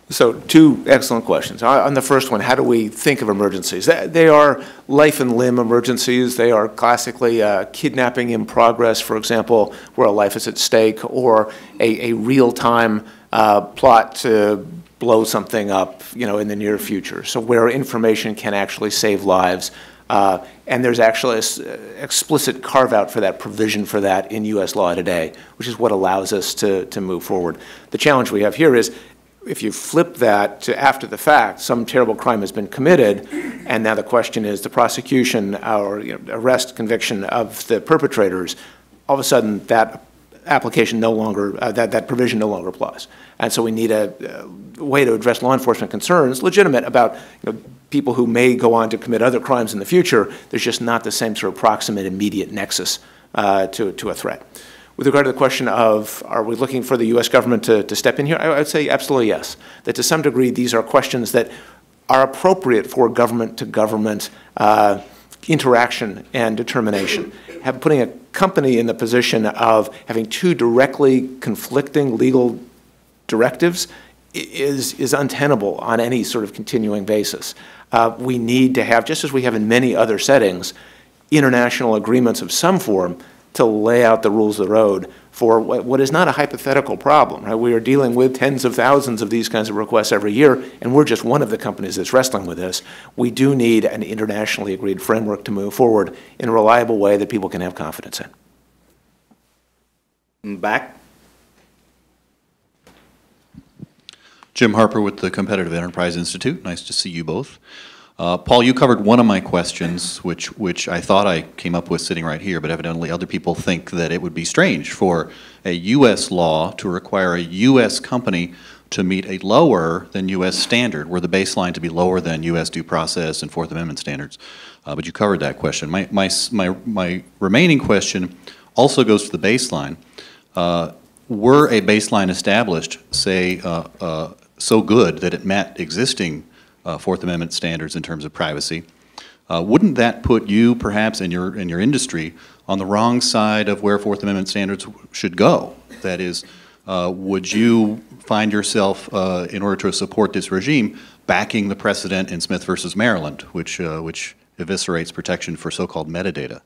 So two excellent questions. On the first one, how do we think of emergencies? They are life and limb emergencies. They are classically kidnapping in progress, for example, where a life is at stake, or a real-time plot to blow something up, in the near future. So where information can actually save lives. And there's actually an explicit carve-out for that, provision for that in U.S. law today, which is what allows us to move forward. The challenge we have here is, if you flip that to after the fact, some terrible crime has been committed, and now the question is the prosecution or arrest, conviction of the perpetrators, all of a sudden that application no longer, that provision no longer applies. And so we need a way to address law enforcement concerns, legitimate, about people who may go on to commit other crimes in the future. There's just not the same sort of proximate, immediate nexus to a threat. With regard to the question of, are we looking for the U.S. government to step in here, I would say absolutely yes. That to some degree, these are questions that are appropriate for government-to-government interaction and determination. Putting a company in the position of having two directly conflicting legal directives is untenable on any sort of continuing basis. We need to have, just as we have in many other settings, international agreements of some form to lay out the rules of the road for what is not a hypothetical problem. Right? We are dealing with tens of thousands of these kinds of requests every year, and we're just one of the companies that's wrestling with this. We do need an internationally agreed framework to move forward in a reliable way that people can have confidence in. In the back? Jim Harper with the Competitive Enterprise Institute. Nice to see you both. Paul, you covered one of my questions, which I thought I came up with sitting right here, but evidently other people think that it would be strange for a U.S. law to require a U.S. company to meet a lower than U.S. standard, where the baseline to be lower than U.S. due process and Fourth Amendment standards. But you covered that question. My remaining question also goes to the baseline. Were a baseline established, say, so good that it met existing Fourth Amendment standards in terms of privacy, wouldn't that put you, perhaps, in your industry on the wrong side of where Fourth Amendment standards should go? That is, would you find yourself, in order to support this regime, backing the precedent in Smith versus Maryland, which eviscerates protection for so-called metadata?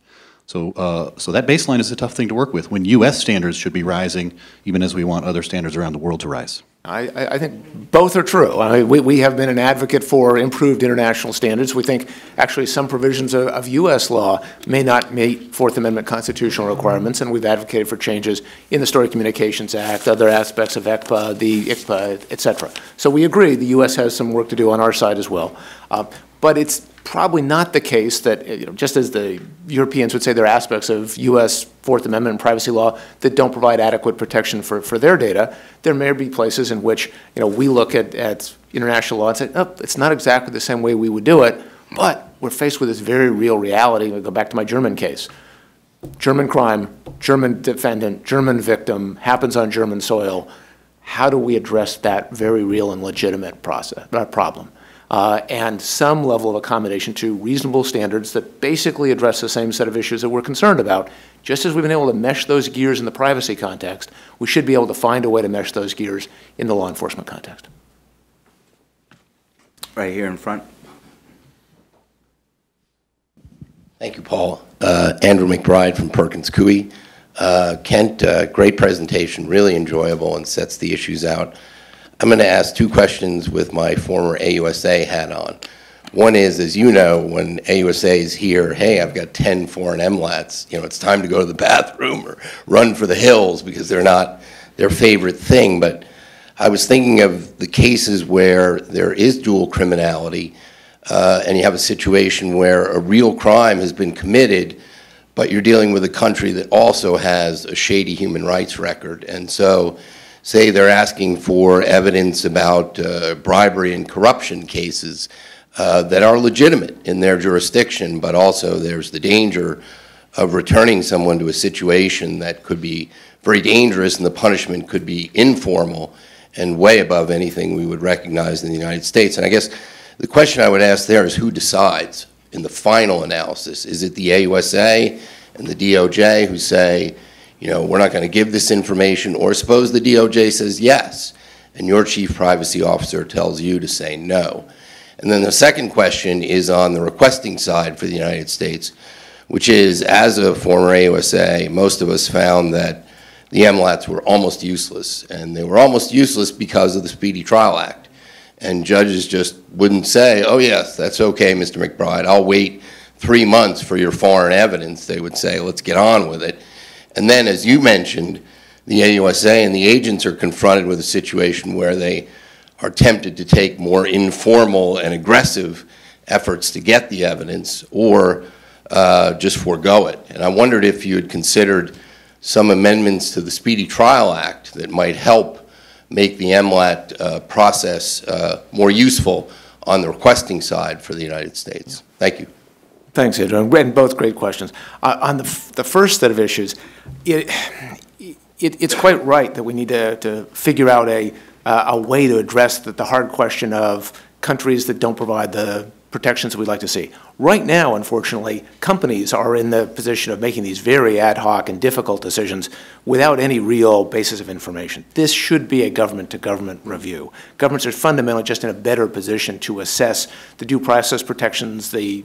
So that baseline is a tough thing to work with when U.S. standards should be rising, even as we want other standards around the world to rise. I think both are true. I mean, we have been an advocate for improved international standards. We think actually some provisions of U.S. law may not meet Fourth Amendment constitutional requirements, and we've advocated for changes in the Stored Communications Act, other aspects of ECPA, the ICPA, et cetera. So we agree the U.S. has some work to do on our side as well. But it's probably not the case that, just as the Europeans would say there are aspects of U.S. Fourth Amendment and privacy law that don't provide adequate protection for their data, there may be places in which we look at international law and say, oh, it's not exactly the same way we would do it, but we're faced with this very real reality. I'll go back to my German case. German crime, German defendant, German victim, happens on German soil. How do we address that very real and legitimate problem? And some level of accommodation to reasonable standards that basically address the same set of issues that we're concerned about. Just as we've been able to mesh those gears in the privacy context, we should be able to find a way to mesh those gears in the law enforcement context. Right here in front. Thank you, Paul. Andrew McBride from Perkins Coie. Kent, great presentation, really enjoyable, and sets the issues out. I'm going to ask two questions with my former AUSA hat on. One is, as you know, when AUSAs hear, hey, I've got 10 foreign MLATs, it's time to go to the bathroom or run for the hills because they're not their favorite thing. But I was thinking of the cases where there is dual criminality and you have a situation where a real crime has been committed, but you're dealing with a country that also has a shady human rights record. And so say they're asking for evidence about bribery and corruption cases that are legitimate in their jurisdiction, but also there's the danger of returning someone to a situation that could be very dangerous and the punishment could be informal and way above anything we would recognize in the United States. And I guess the question I would ask there is who decides in the final analysis? Is it the AUSA and the DOJ who say, we're not going to give this information, or suppose the DOJ says yes, and your chief privacy officer tells you to say no. And then the second question is on the requesting side for the United States, which is, as a former AUSA, most of us found that the MLATs were almost useless, and they were almost useless because of the Speedy Trial Act. And judges just wouldn't say, oh yes, that's okay, Mr. McBride, I'll wait 3 months for your foreign evidence. They would say, let's get on with it. And then, as you mentioned, the AUSA and the agents are confronted with a situation where they are tempted to take more informal and aggressive efforts to get the evidence or just forego it. And I wondered if you had considered some amendments to the Speedy Trial Act that might help make the MLAT process more useful on the requesting side for the United States. Thank you. Thanks, Andrew, and both great questions. On the first set of issues, it's quite right that we need to figure out a way to address the hard question of countries that don't provide the protections that we'd like to see. Right now, unfortunately, companies are in the position of making these very ad hoc and difficult decisions without any real basis of information. This should be a government-to-government review. Governments are fundamentally just in a better position to assess the due process protections, the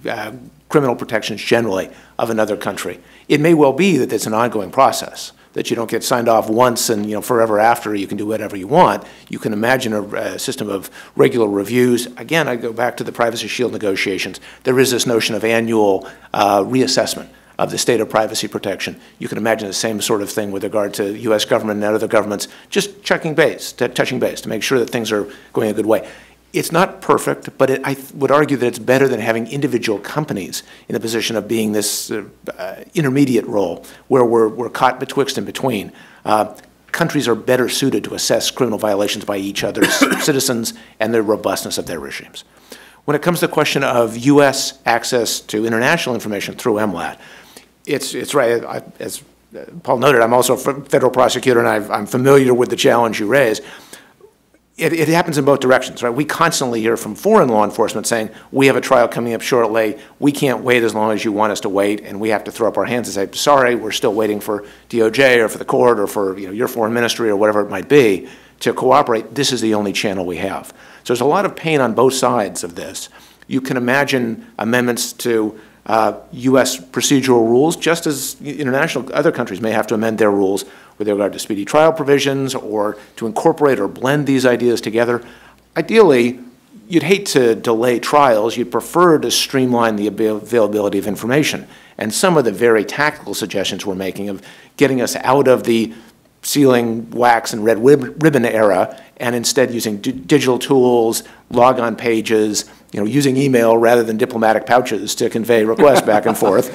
criminal protections generally of another country. It may well be that it's an ongoing process, that you don't get signed off once and forever after you can do whatever you want. You can imagine a system of regular reviews. Again, I go back to the Privacy Shield negotiations. There is this notion of annual reassessment of the state of privacy protection. You can imagine the same sort of thing with regard to U.S. government and other governments, just touching base to make sure that things are going a good way. It's not perfect, but I would argue that it's better than having individual companies in the position of being this intermediate role where we're caught betwixt and between. Countries are better suited to assess criminal violations by each other's citizens and the robustness of their regimes. When it comes to the question of U.S. access to international information through MLAT, it's right. As Paul noted, I'm also a federal prosecutor, and I'm familiar with the challenge you raise. It happens in both directions, right? We constantly hear from foreign law enforcement saying, we have a trial coming up shortly, we can't wait as long as you want us to wait, and we have to throw up our hands and say, sorry, we're still waiting for DOJ or for the court or for your foreign ministry or whatever it might be to cooperate. This is the only channel we have. So there's a lot of pain on both sides of this. You can imagine amendments to U.S. procedural rules, just as international other countries may have to amend their rules with regard to speedy trial provisions or to incorporate or blend these ideas together. Ideally, you'd hate to delay trials. You'd prefer to streamline the availability of information. And some of the very tactical suggestions we're making of getting us out of the sealing wax and red ribbon era and instead using digital tools, log-on pages, using email rather than diplomatic pouches to convey requests back and forth,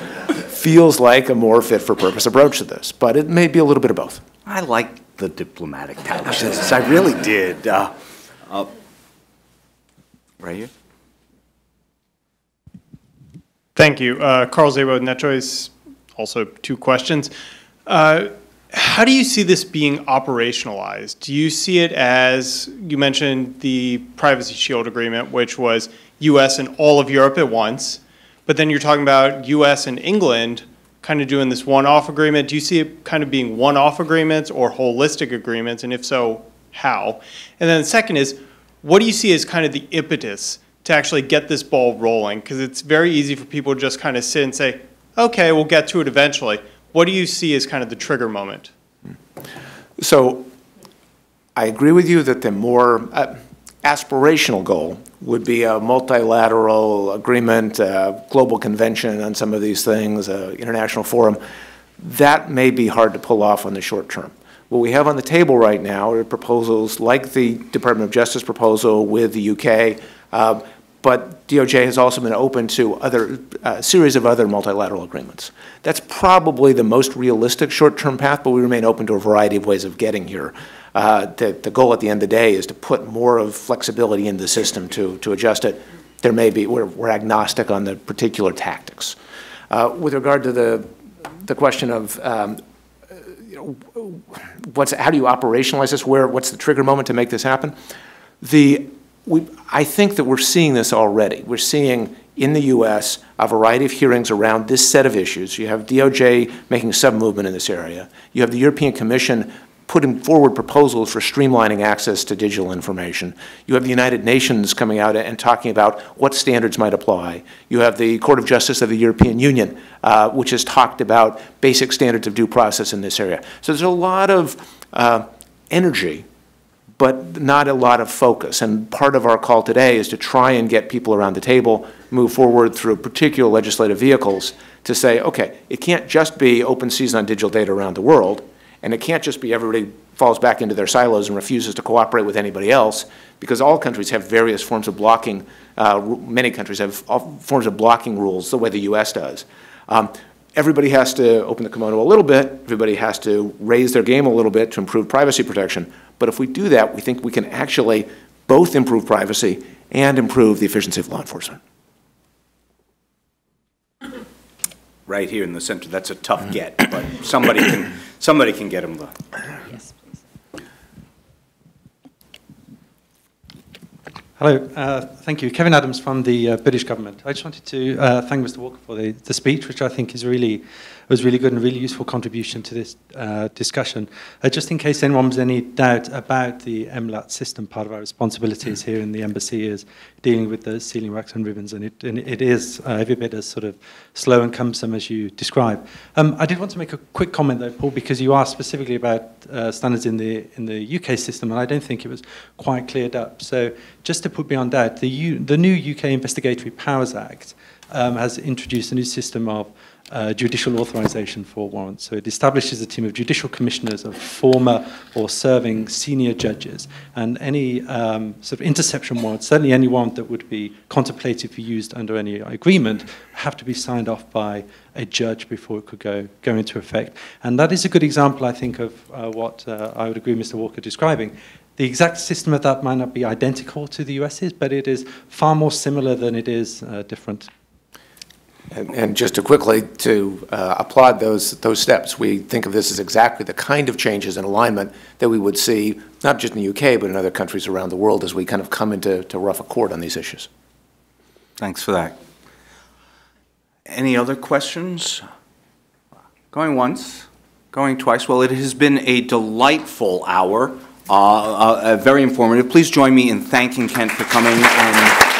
feels like a more fit-for-purpose approach to this. But it may be a little bit of both. I like the diplomatic pouches. I really did. Right here. Thank you. Carl Zabo, NetChoice. Also, 2 questions. How do you see this being operationalized? Do you see it as, you mentioned the Privacy Shield Agreement, which was U.S. and all of Europe at once, but then you're talking about U.S. and England kind of doing this one-off agreement. Do you see it kind of being one-off agreements or holistic agreements, and if so, how? And then the second is, what do you see as kind of the impetus to actually get this ball rolling? Because it's very easy for people to just kind of sit and say, okay, we'll get to it eventually. What do you see as kind of the trigger moment? So I agree with you that the more aspirational goal would be a multilateral agreement, a global convention on some of these things, an international forum. That may be hard to pull off on the short term. What we have on the table right now are proposals like the Department of Justice proposal with the UK, but DOJ has also been open to a series of other multilateral agreements. That's probably the most realistic short-term path, but we remain open to a variety of ways of getting here. The goal at the end of the day is to put more of flexibility in the system to adjust it. There may be, we're agnostic on the particular tactics. With regard to the question of how do you operationalize this? What's the trigger moment to make this happen? I think that we're seeing this already. We're seeing in the U.S. a variety of hearings around this set of issues. You have DOJ making some movement in this area. You have the European Commission putting forward proposals for streamlining access to digital information. You have the United Nations coming out and talking about what standards might apply. You have the Court of Justice of the European Union, which has talked about basic standards of due process in this area. So there's a lot of energy, but not a lot of focus. And part of our call today is to try and get people around the table, move forward through particular legislative vehicles to say, okay, it can't just be open season on digital data around the world, and it can't just be everybody falls back into their silos and refuses to cooperate with anybody else, because all countries have various forms of blocking. Many countries have forms of blocking rules the way the U.S. does. Everybody has to open the kimono a little bit. Everybody has to raise their game a little bit to improve privacy protection. But if we do that, we think we can actually both improve privacy and improve the efficiency of law enforcement. Right here in the center. That's a tough get, but somebody can get him. Yes, please. Hello, thank you. Kevin Adams from the British government. I just wanted to thank Mr. Walker for the speech, which I think was really good and really useful contribution to this discussion. Just in case anyone was any doubt about the MLAT system, part of our responsibilities here in the embassy is dealing with the sealing wax and ribbons, and it is every bit as sort of slow and cumbersome as you describe. I did want to make a quick comment though, Paul, because you asked specifically about standards in the UK system, and I don't think it was quite cleared up. So just to put beyond doubt, the new UK Investigatory Powers Act has introduced a new system of judicial authorization for warrants. So it establishes a team of judicial commissioners of former or serving senior judges, and any sort of interception warrant, certainly any warrant that would be contemplated for use under any agreement, have to be signed off by a judge before it could go into effect. And that is a good example, I think, of what I would agree Mr. Walker describing. The exact system of that might not be identical to the US's, but it is far more similar than it is different. And just to quickly to applaud those steps, we think of this as exactly the kind of changes in alignment that we would see, not just in the UK, but in other countries around the world as we kind of come into rough accord on these issues. Thanks for that. Any other questions? Going once, going twice. Well, it has been a delightful hour, very informative. Please join me in thanking Kent for coming and